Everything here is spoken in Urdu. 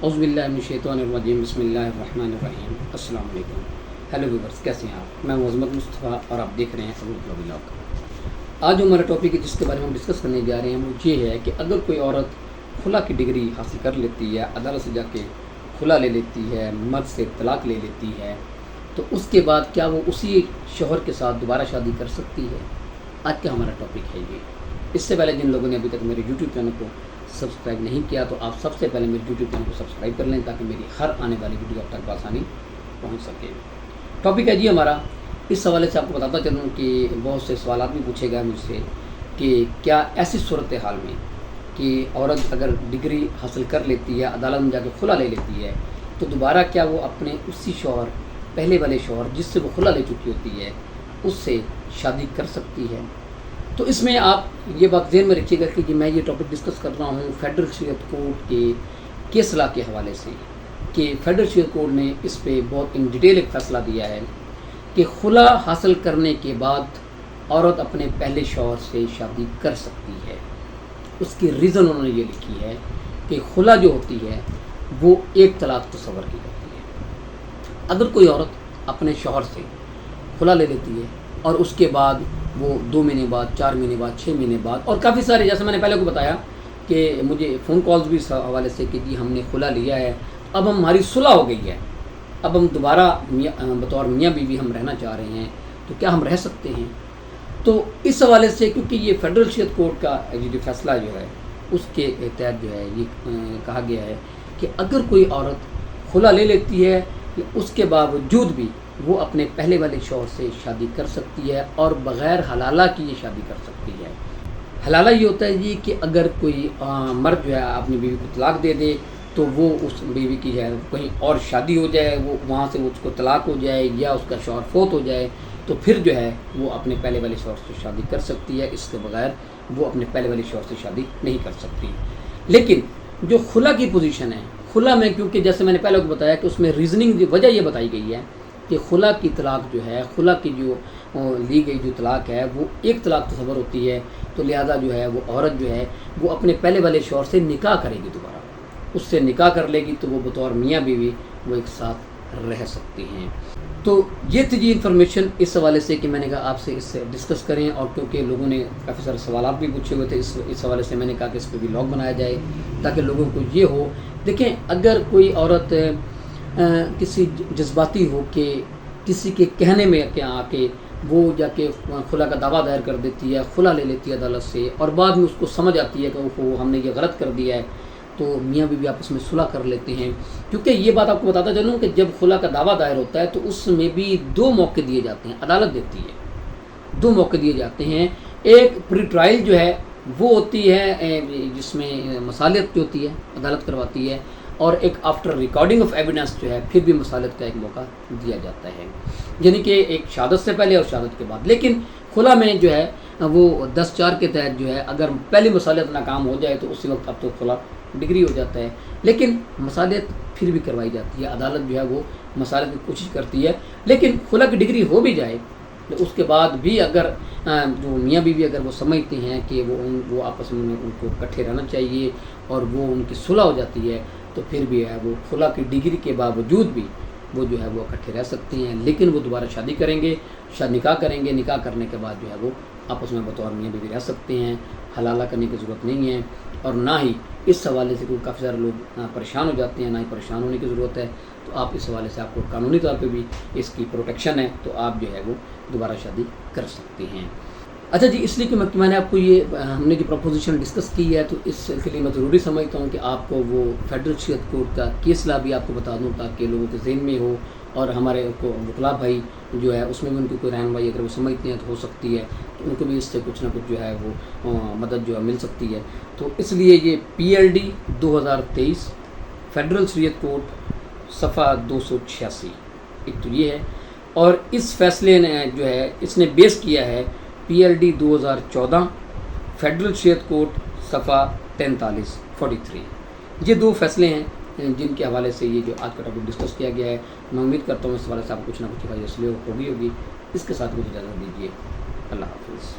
اعوذ باللہ من الشیطان الرجیم، بسم اللہ الرحمن الرحیم۔ السلام علیکم، ہیلو ویورز، کیسے ہیں آپ؟ میں عظمت مصطفیٰ اور آپ دیکھ رہے ہیں ابو بلاگ۔ آج ہمارا ٹاپک جس کے بارے میں ہم ڈسکس کرنے جا رہے ہیں وہ یہ ہے کہ اگر کوئی عورت خلا کی ڈگری حاصل کر لیتی ہے، عدالت سے جا کے خلا لے لیتی ہے، مرد سے طلاق لے لیتی ہے، تو اس کے بعد کیا وہ اسی شوہر کے ساتھ دوبارہ شادی کر سکتی ہے؟ آج کا ہمارا ٹاپک ہے یہ۔ اس سے پہلے جن لوگوں نے ابھی تک میرے یوٹیوب چینل کو سبسکرائب نہیں کیا تو آپ سب سے پہلے میرے یوٹیوب چینل کو سبسکرائب کر لیں تاکہ میری ہر آنے والی ویڈیو آپ تک بآسانی پہنچ سکے۔ ٹاپک ہے جی ہمارا، اس حوالے سے آپ کو بتاتا چلوں کہ بہت سے سوالات بھی پوچھے گئے مجھ سے کہ کیا ایسی صورتحال میں کہ عورت اگر ڈگری حاصل کر لیتی ہے، عدالت میں جا کے خلا لے لیتی ہے، تو دوبارہ کیا وہ اپنے اسی شوہر، پہلے والے شوہر جس سے وہ خلا لے چکی ہوتی ہے، اس سے شادی کر سکتی ہے؟ تو اس میں آپ یہ بات ذہن میں رکھیے گا کہ میں یہ ٹاپک ڈسکس کر رہا ہوں فیڈرل شریعت کورٹ کے کیس لا کے حوالے سے، کہ فیڈرل شریعت کورٹ نے اس پہ بہت ان ڈیٹیل ایک فیصلہ دیا ہے کہ خلا حاصل کرنے کے بعد عورت اپنے پہلے شوہر سے شادی کر سکتی ہے۔ اس کی ریزن انہوں نے یہ لکھی ہے کہ خلا جو ہوتی ہے وہ ایک طلاق تصور کی جاتی ہے۔ اگر کوئی عورت اپنے شوہر سے خلا لے لیتی ہے اور اس کے بعد وہ 2 مہینے بعد، 4 مہینے بعد، 6 مہینے بعد، اور کافی سارے، جیسے میں نے پہلے کو بتایا کہ مجھے فون کالز بھی اس حوالے سے کہ جی ہم نے خلا لیا ہے، اب ہماری صلح ہو گئی ہے، اب ہم دوبارہ بطور میاں بیوی ہم رہنا چاہ رہے ہیں، تو کیا ہم رہ سکتے ہیں؟ تو اس حوالے سے کیونکہ یہ فیڈرل شریعت کورٹ کا جو فیصلہ جو ہے اس کے تحت جو ہے یہ کہا گیا ہے کہ اگر کوئی عورت خلا لے لیتی ہے، اس کے باوجود بھی وہ اپنے پہلے والے شوہر سے شادی کر سکتی ہے اور بغیر حلالہ کی یہ شادی کر سکتی ہے۔ حلالہ یہ ہوتا ہے جی کہ اگر کوئی مرد جو ہے اپنی بیوی کو طلاق دے دے تو وہ اس بیوی کی ہے کہیں اور شادی ہو جائے، وہ وہاں سے اس کو طلاق ہو جائے یا اس کا شوہر فوت ہو جائے، تو پھر جو ہے وہ اپنے پہلے والے شوہر سے شادی کر سکتی ہے، اس کے بغیر وہ اپنے پہلے والے شوہر سے شادی نہیں کر سکتی۔ لیکن جو خلا کی پوزیشن ہے، خلا میں کیونکہ جیسے میں نے پہلے کو بتایا کہ اس میں ریزننگ وجہ یہ بتائی گئی ہے کہ خلا کی طلاق جو ہے، خلا کی جو لی گئی جو طلاق ہے وہ ایک طلاق تصور ہوتی ہے، تو لہذا جو ہے وہ عورت جو ہے وہ اپنے پہلے والے شوہر سے نکاح کرے گی، دوبارہ اس سے نکاح کر لے گی، تو وہ بطور میاں بیوی وہ ایک ساتھ رہ سکتی ہیں۔ تو یہ تھی جی انفارمیشن اس حوالے سے کہ میں نے کہا آپ سے اس سے ڈسکس کریں، اور کیونکہ لوگوں نے کافی سارے سوالات بھی پوچھے ہوئے تھے اس حوالے سے، میں نے کہا کہ اس پہ بھی لاگ بنایا جائے تاکہ لوگوں کو یہ ہو۔ دیکھیں، اگر کوئی عورت کسی جذباتی ہو کہ کسی کے کہنے میں کہ آ کے وہ جا کے خلا کا دعویٰ دائر کر دیتی ہے، خلا لے لیتی ہے عدالت سے، اور بعد میں اس کو سمجھ آتی ہے کہ وہ ہم نے یہ غلط کر دیا ہے، تو میاں بیوی آپس میں صلح کر لیتے ہیں۔ کیونکہ یہ بات آپ کو بتاتا چلوں کہ جب خلا کا دعویٰ دائر ہوتا ہے تو اس میں بھی 2 موقع دیے جاتے ہیں، عدالت دیتی ہے، 2 موقع دیے جاتے ہیں۔ ایک پری ٹرائل جو ہے وہ ہوتی ہے جس میں مصالحت جو ہوتی ہے عدالت کرواتی ہے، اور ایک آفٹر ریکارڈنگ آف ایویڈنس جو ہے پھر بھی مصالحت کا ایک موقع دیا جاتا ہے، یعنی کہ ایک شہادت سے پہلے اور شہادت کے بعد۔ لیکن خلا میں جو ہے وہ 10(4) کے تحت جو ہے اگر پہلی مصالحت ناکام ہو جائے تو اسی وقت اب تو خلا ڈگری ہو جاتا ہے، لیکن مصالحت پھر بھی کروائی جاتی ہے، عدالت جو ہے وہ مصالحت کی کوشش کرتی ہے۔ لیکن خلا کی ڈگری ہو بھی جائے تو اس کے بعد بھی اگر جو میاں بیوی اگر وہ سمجھتے ہیں کہ وہ آپس میں ان کو اکٹھے رہنا چاہیے اور وہ ان کی صلح ہو جاتی ہے، تو پھر بھی ہے وہ خلا کی ڈگری کے باوجود بھی وہ جو ہے وہ اکٹھے رہ سکتے ہیں، لیکن وہ دوبارہ شادی کریں گے، نکاح کریں گے، نکاح کرنے کے بعد جو ہے وہ آپس میں بطور میاں بیوی رہ سکتے ہیں، حلالہ کرنے کی ضرورت نہیں ہے، اور نہ ہی اس حوالے سے کیونکہ کافی سارے لوگ پریشان ہو جاتے ہیں، نہ ہی پریشان ہونے کی ضرورت ہے۔ تو آپ اس حوالے سے آپ کو قانونی طور پہ بھی اس کی پروٹیکشن ہے، تو آپ جو ہے وہ دوبارہ شادی کر سکتے ہیں۔ اچھا جی، اس لیے کہ میں نے آپ کو یہ ہم نے جو پروپوزیشن ڈسکس کی ہے، تو اس کے لیے میں ضروری سمجھتا ہوں کہ آپ کو وہ فیڈرل شریعت کورٹ کا کیس لا بھی آپ کو بتا دوں تاکہ لوگوں کے ذہن میں ہو، اور ہمارے کو وکلاء بھائی جو ہے اس میں بھی ان کی کوئی رہنمائی اگر وہ سمجھتے ہیں تو ہو سکتی ہے، تو ان کو بھی اس سے کچھ نہ کچھ جو ہے وہ مدد جو ہے مل سکتی ہے۔ تو اس لیے یہ PLD 2023 فیڈرل شریعت کورٹ صفحہ 286 ایک تو یہ ہے، اور اس فیصلے نے جو ہے اس نے بیس کیا ہے PLD 2014 فیڈرل شریعت کورٹ صفحہ 4343۔ یہ 2 فیصلے ہیں جن کے حوالے سے یہ جو آج کا ٹاپک ڈسکس کیا گیا ہے۔ میں امید کرتا ہوں اس حوالے سے آپ کو کچھ نہ کچھ ہوگی۔ اس کے ساتھ مجھے اجازت دیجیے، اللہ حافظ۔